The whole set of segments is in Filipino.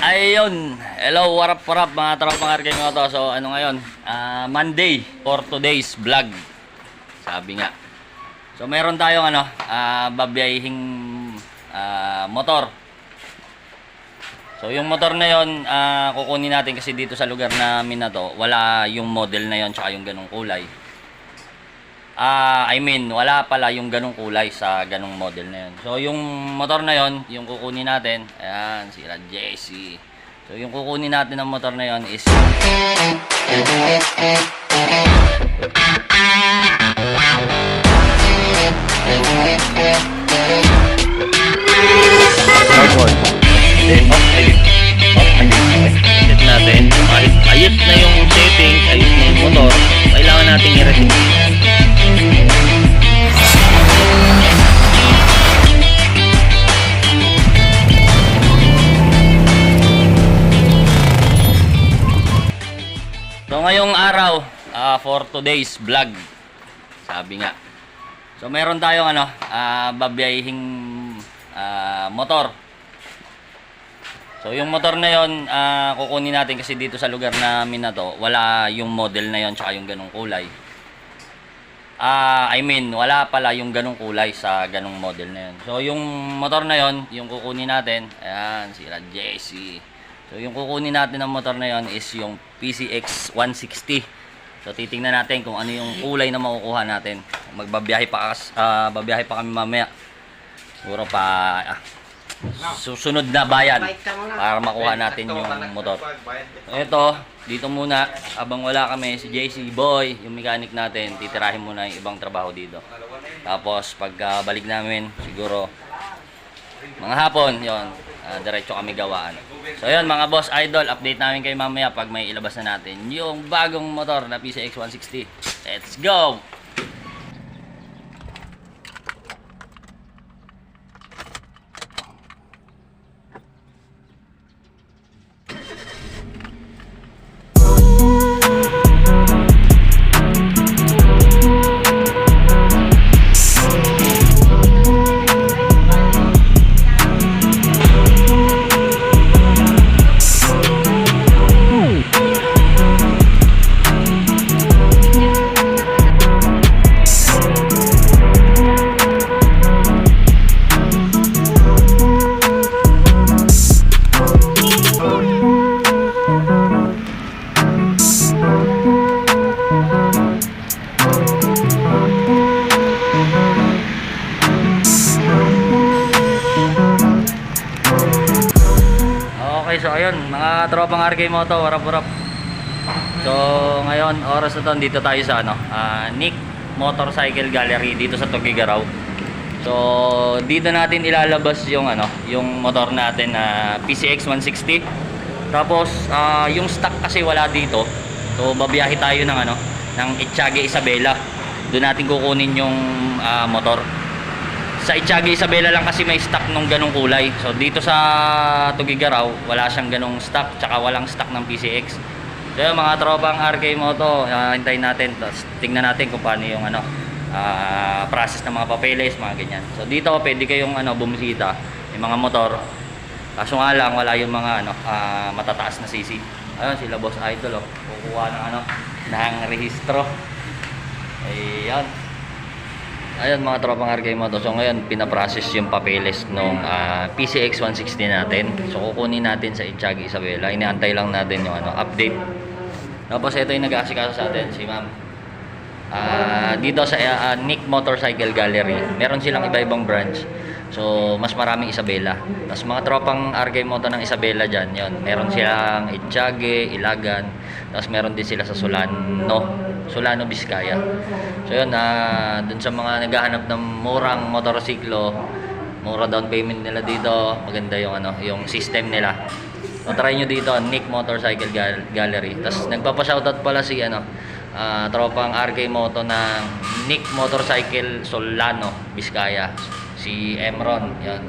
Ayun, hello, what up mga tropang RK Moto. So ano ngayon, Monday for today's vlog, sabi nga. So meron tayong babiyahing motor. So yung motor na yon, kukunin natin kasi dito sa lugar namin na to, wala yung model na yon tsaka yung ganong kulay. Wala pala yung ganong kulay sa ganong model na yun. So yung motor na yon, yung kukunin natin, ayan, sila Jesse. So yung kukunin natin ng motor na yon is natin. Ayos na yung setting, ayos na yung motor. Kailangan natin i-reset. So ngayong araw, for today's vlog, sabi nga. So meron tayong babiyahing motor. So yung motor na yon, kukunin natin kasi dito sa lugar namin na to, wala yung model na yon tsaka yung ganong kulay. Wala pala yung ganong kulay sa ganong model na yon. So yung motor na yon, yung kukunin natin, ayan, sila Jesse. So yung kukunin natin ng motor na yon is yung PCX 160. So titingnan natin kung ano yung kulay na makukuha natin. Babiyahe pa kami mamaya. Siguro pa susunod na bayan para makuha natin yung motor. So ito, dito muna abang wala kami, si JC Boy, yung mechanic natin, titirahin muna yung ibang trabaho dito. Tapos pag balik namin siguro mga hapon, yon, diretso kami gawaan. So yun mga boss idol, update namin kayo mamaya pag may ilabas na natin yung bagong motor na PCX 160. Let's go! So ayun mga tropang RK Moto, warap. So ngayon oras na to, dito tayo sa Nick Motorcycle Gallery dito sa Tugigaraw. So dito natin ilalabas yung yung motor natin na PCX 160. Tapos yung stock kasi wala dito. So babiyahe tayo ng Itiague Isabela. Doon natin kukunin yung motor. Sa Itiague Isabela lang kasi may stock nung ganong kulay. So dito sa Tugigaraw, wala siyang ganong stock, tsaka walang stock ng PCX. So yun, mga tropang RK Moto, hintayin natin, tapos tingnan natin kung paano yung process ng mga papeles, mga ganyan. So dito pwede kayong bumisita, yung mga motor. Kaso nga lang wala yung mga matataas na CC. Ayun sila Boss Idol, kukuha ng rehistro. Ayun. Ayun mga tropang RK Moto. So ngayon pinaprocess yung papeles nung PCX 160 natin. So kukunin natin sa Itiague Isabela. Inaantay lang natin yung update. Tapos ito yung nag-aasikaso sa atin, si ma'am. Dito sa Nick Motorcycle Gallery, meron silang iba-ibang branch. So mas maraming Isabela. Tapos mga tropang RK Moto ng Isabela dyan, yun. Meron silang Itiague, Ilagan. Tapos meron din sila sa Solano, Vizcaya. So yun, dun sa mga naghahanap ng murang motorsiklo, mura down payment nila dito, maganda yung system nila. So try nyo dito, Nick Motorcycle Gallery. Tapos nagpapa-shoutout pala si tropang RK Moto ng Nick Motorcycle Solano, Vizcaya, si Emron. Yan,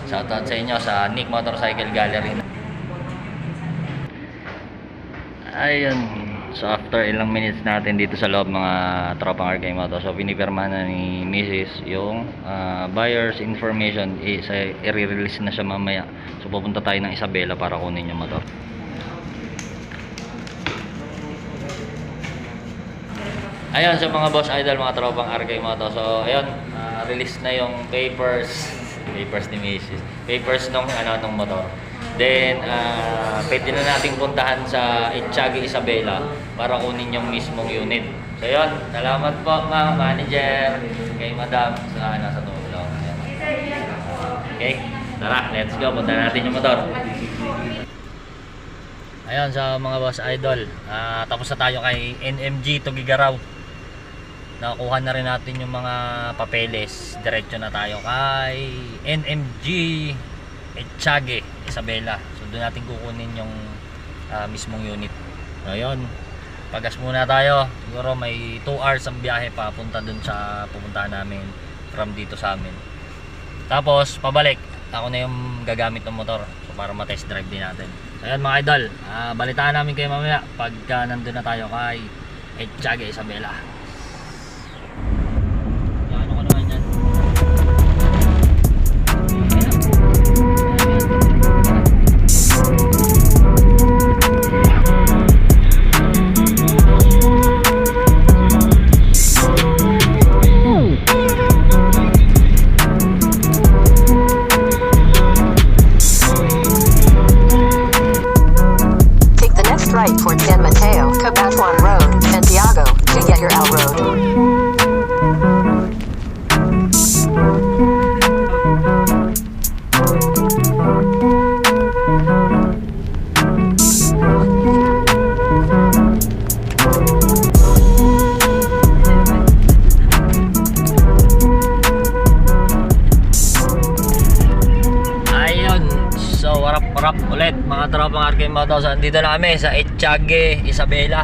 shoutout sa inyo sa Nick Motorcycle Gallery. Ayun. So after ilang minutes natin dito sa loob mga tropang RK Moto, so pinipirma na ni Mrs. yung buyer's information. I-release na siya mamaya. So pupunta tayo ng Isabela para kunin yung motor. Ayun, sa mga boss idol, mga tropang RK Moto. So ayun, release na yung papers ni Mrs. Papers nung motor. Then pwede na nating puntahan sa Itchagi Isabela para kunin yung mismong unit. So yun, salamat po ma'am, manager, kay madam sa tulong. Okay, tara, let's go, punta natin yung motor. Ayun, sa mga boss idol, tapos na tayo kay NMG Tugigaraw. Nakuha na rin natin yung mga papeles. Diretso na tayo kay NMG Itchagi Isabela. So doon natin kukunin yung mismong unit. So ayun, pagas muna tayo. Siguro may 2 hours ang biyahe papunta doon sa pupuntahan namin from dito sa amin. Tapos pabalik, ako na yung gagamit ng motor, so para ma-test drive din natin. So ayun mga idol, balitaan namin kayo mamaya pagka nandun na tayo kay Itchagi Isabela. Right towards San Mateo, Cabatuan Road, Santiago, to get your L Road. Warap ulit mga tropang RK Moto. So andito na kami sa Itchagi Isabela.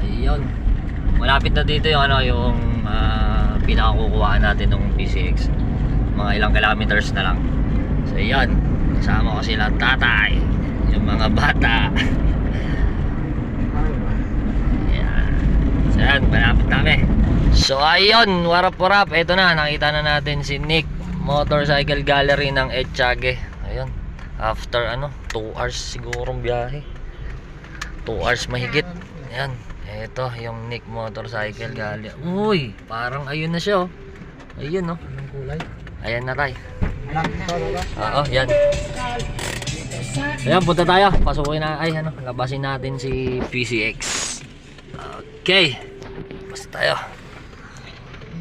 Ayun, malapit na dito yung yung pinakakukuhaan natin ng PCX. Mga ilang kilometers na lang. So ayun, kasama ko sila tatay, yung mga bata. Ayan. So ayan, malapit na kami. So ayun, warap. Ito na, nakita na natin si Nick Motorcycle Gallery ng Itchagi. Ayun, after 2 hours sigurong biyahe, 2 hours mahigit. Ayan, ito yung Nick Motorcycle Gallery. Uy, parang ayun na siya, oh. Ayun, oh. Anong kulay? Ayan na tayo. Oo, yan. Ayan, punta tayo. Pasukin na, labasin natin si PCX. Okay, basta tayo.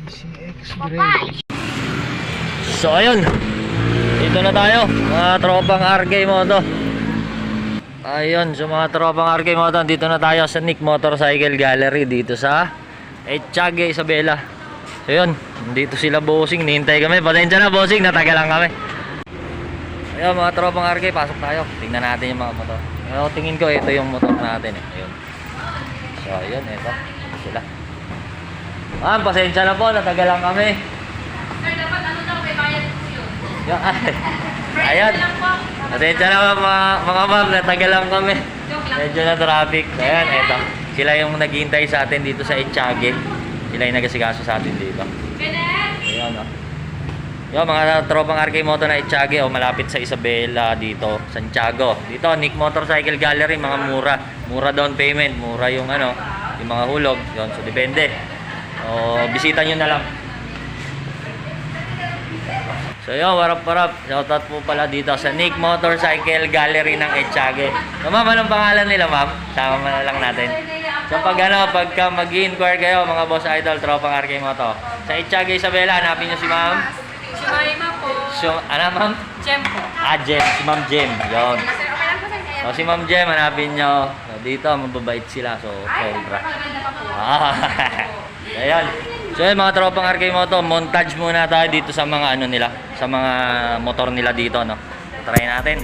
PCX Gray. So ayun, dito na tayo mga tropang RK Moto. Ayun, so mga tropang RK Moto, dito na tayo sa Nick Motorcycle Gallery dito sa Itchagi Isabela. So yun, dito sila bossing, nihintay kami. Pasensya na bossing, natagalan kami. Ayun mga tropang RK, pasok tayo. Tingnan natin yung mga motor. Tingin ko ito yung motor natin eh. Ayun. So ayun, ito sila. Ma'am, pasensya na po, natagalan kami. Sir, dapat daw may bayad po yun. Ayan. Pasensya na mga ma'am, natagalan kami. Medyo na traffic. Ayan, ito. Sila yung naghihintay sa atin dito sa Itchagi. Sila yung nagasikaso sa atin dito. Ayan, oh. Yung mga tropang RK Moto na Itchagi, malapit sa Isabela dito, Santiago. Dito, Nick Motorcycle Gallery, mga mura. Mura down payment, mura yung yung mga hulog. Yun, so depende. Bisita nyo na lang. So yun, warap. Shoutout po pala dito sa Nick Motorcycle Gallery ng Itchagi. So ma'am, anong pangalan nila ma'am? Sama na lang natin. So pagka mag-inquire kayo mga boss idol, tropang RK Moto, sa Itchagi Isabela, hanapin nyo si ma'am. Si Marima po. So, ma'am? Jem po. Jem, si ma'am Jem. Yun. Sir, okay lang po sa inyo. So si ma'am Jem, hanapin nyo. So, dito, mababait sila. So, sobra. Maganda pa po. Ayan. So yun mga tropang RK Moto, montage muna tayo dito sa mga nila, sa mga motor nila dito, no. Try natin.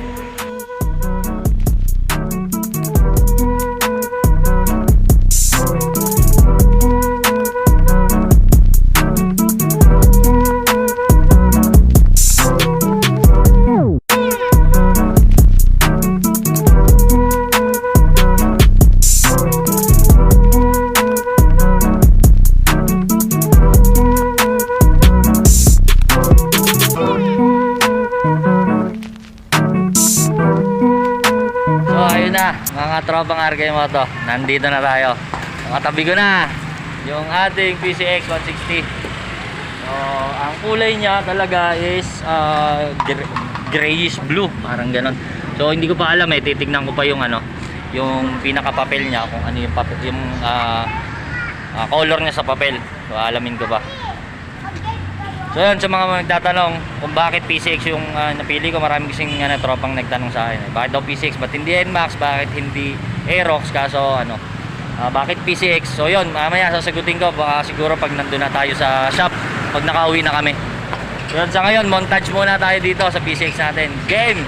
na, mga tropang RK Moto. Nandito na tayo. Nakatabi ko na yung ating PCX 160. So, ang kulay niya talaga is grayish blue, parang ganon. So, hindi ko pa alam titignan ko pa yung yung pinaka-papel niya, kung ano yung papel, yung color niya sa papel. So, alamin ko pa. So yun, sa mga magtatanong kung bakit PCX yung napili ko, marami kasing tropang nagtanong sa akin. Bakit daw PCX? Ba't hindi NMAX? Bakit hindi Aerox? Kaso bakit PCX? So yun, mamaya sasagutin ko. Baka siguro pag nandun na tayo sa shop, pag nakauwi na kami. So yun, sa ngayon, montage muna tayo dito sa PCX natin. Game!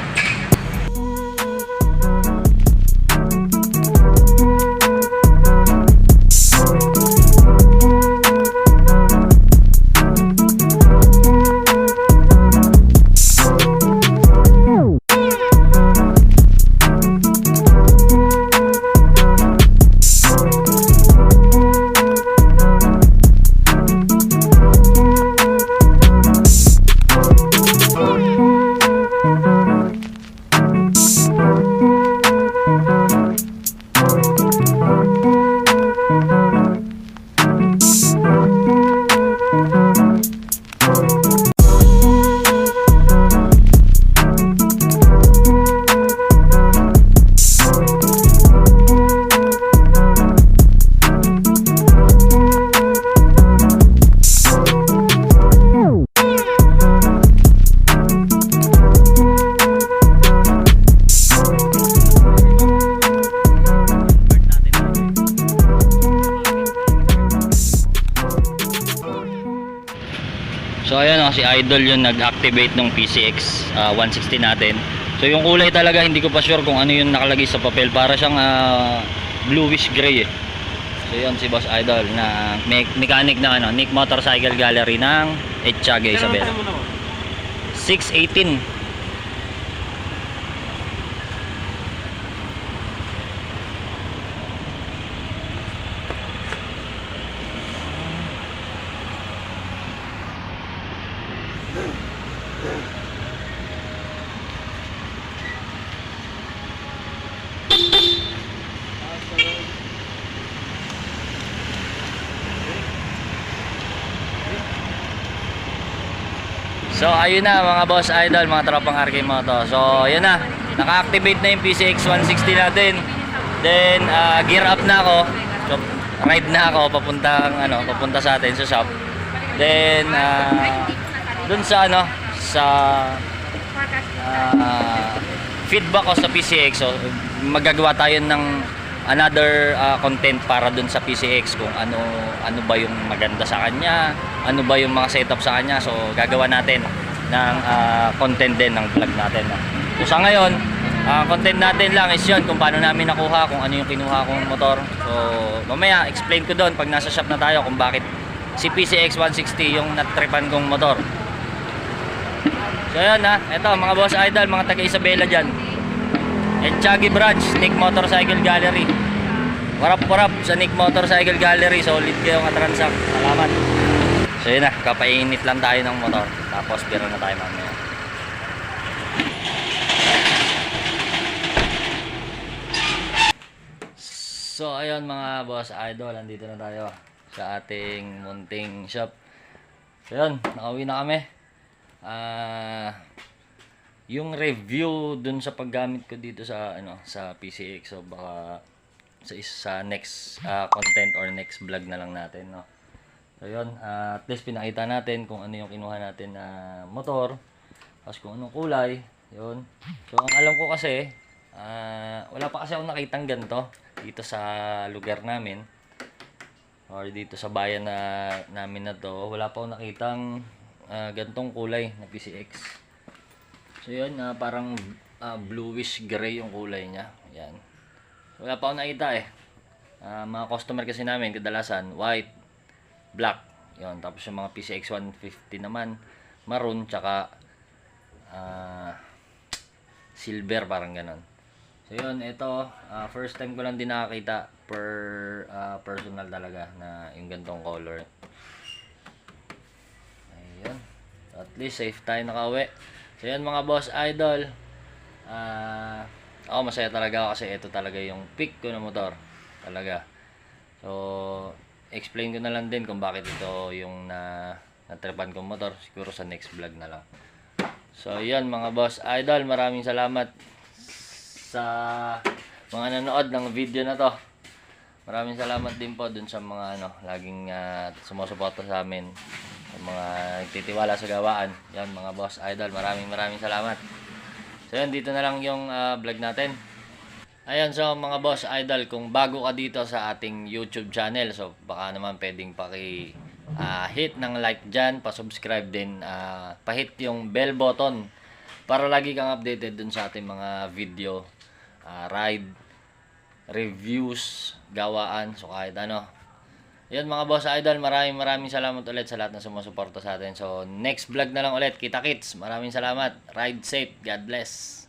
So ayan si Idol yung nag-activate ng PCX 160 natin. So yung kulay talaga hindi ko pa sure kung ano yung nakalagay sa papel. Para siyang bluish gray So yun si Boss Idol na mechanic ng Nick Motorcycle Gallery ng Ethiaga, Isabela. 618. So ayun na mga Boss Idol, mga tropang RK Moto. So ayun na, naka-activate na yung PCX 160 natin. Then gear up na ako. So, ride na ako papunta sa atin sa shop. Then dun sa sa feedback ko sa PCX. So magagawa tayo ng another content para dun sa PCX kung ano ba yung maganda sa kanya, ano ba yung mga setup sa kanya. So gagawa natin ng content din ng vlog natin. So sa ngayon, content natin lang is yun, kung paano namin nakuha, kung ano yung kinuha kong motor. So mamaya explain ko doon pag nasa shop na tayo kung bakit si PCX 160 yung natripan kong motor. So yun eto mga Boss Idol, mga taga Isabela dyan, Ethiaga branch, Nick Motorcycle Gallery. Warap sa Nick Motorcycle Gallery. Solid kayo katransak. Salamat. So yun kapainit lang tayo ng motor. Tapos bira na tayo mamaya. So ayun mga Boss Idol, andito na tayo sa ating munting shop. So yun, nakauwi na kami. Yung review dun sa paggamit ko dito sa sa PCX, so baka sa next content or next vlog na lang natin, no. So yun, at least pinakita natin kung ano yung kinuha natin na motor, tapos kung anong kulay, yun. So ang alam ko kasi wala pa kasi akong nakitang ganito dito sa lugar namin or dito sa bayan namin na to. Wala pa akong nakitang gantong kulay na PCX. So yun, parang bluish gray yung kulay niya. Yan. Wala pa akong nakita mga customer kasi namin kadalasan white, black. Yun. Tapos yung mga PCX 150 naman maroon tsaka silver, parang ganon. So yun, ito first time ko lang din nakakita personal talaga na yung gantong color. Ayun. At least safe tayo nakauwi. So yan mga Boss Idol, ako masaya talaga ako kasi ito talaga yung pick ko na motor. Talaga. So, explain ko na lang din kung bakit ito yung natripan kong motor. Siguro sa next vlog na lang. So, yan mga boss idol. Maraming salamat sa mga nanood ng video na to. Maraming salamat din po dun sa mga laging sumusuporta sa amin. Sa mga nagtitiwala sa gawaan. Yan mga boss idol. Maraming salamat. So, yan. Dito na lang yung vlog natin. Ayan, so mga boss idol, kung bago ka dito sa ating YouTube channel, so baka naman pwedeng hit ng like dyan, pa-subscribe din, pa-hit yung bell button para lagi kang updated dun sa ating mga video, ride, reviews, gawaan, so kahit ano. Yan mga boss idol, maraming salamat ulit sa lahat na sumusuporta sa atin. So next vlog na lang ulit, kita-kits, maraming salamat, ride safe, God bless.